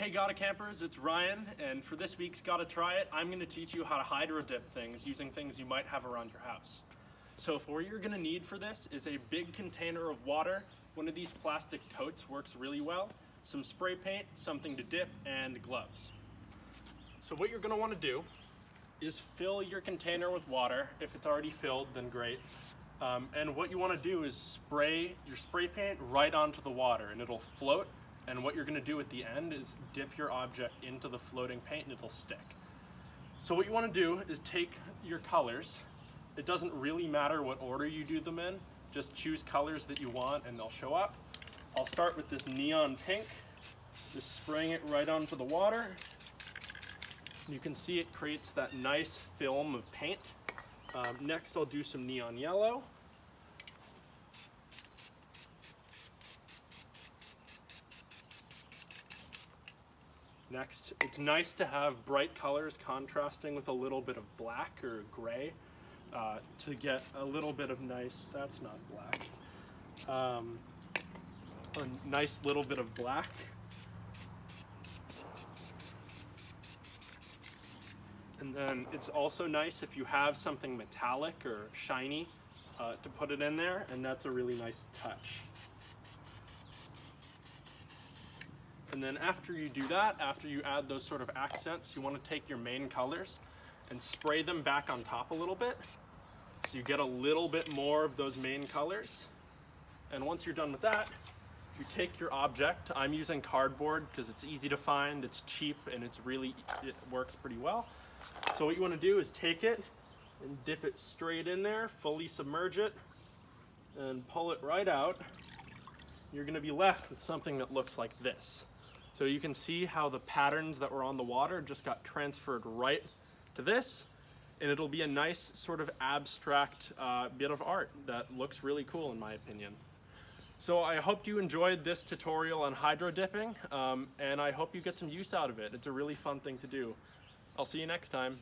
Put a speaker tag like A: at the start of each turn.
A: Hey Gotta Campers, it's Ryan, and for this week's Gotta Try It, I'm going to teach you how to hydro dip things using things you might have around your house. So what you're going to need for this is a big container of water. One of these plastic totes works really well, some spray paint, something to dip, and gloves. So what you're going to want to do is fill your container with water. If it's already filled, then great. And what you want to do is spray your spray paint right onto the water, and it'll float. And what you're going to do at the end is dip your object into the floating paint and it'll stick. So what you want to do is take your colors. It doesn't really matter what order you do them in. Just choose colors that you want and they'll show up. I'll start with this neon pink, just spraying it right onto the water. You can see it creates that nice film of paint. Next I'll do some neon yellow. Next, it's nice to have bright colors contrasting with a little bit of black or gray to get a little bit of nice, that's not black, a nice little bit of black. And then it's also nice if you have something metallic or shiny to put it in there, and that's a really nice touch. And then after you do that, after you add those sort of accents, you want to take your main colors and spray them back on top a little bit. So you get a little bit more of those main colors. And once you're done with that, you take your object. I'm using cardboard because it's easy to find, it's cheap, and it works pretty well. So what you want to do is take it and dip it straight in there, fully submerge it, and pull it right out. You're going to be left with something that looks like this. So you can see how the patterns that were on the water just got transferred right to this, and it'll be a nice sort of abstract bit of art that looks really cool in my opinion. So I hope you enjoyed this tutorial on hydro dipping, and I hope you get some use out of it. It's a really fun thing to do. I'll see you next time.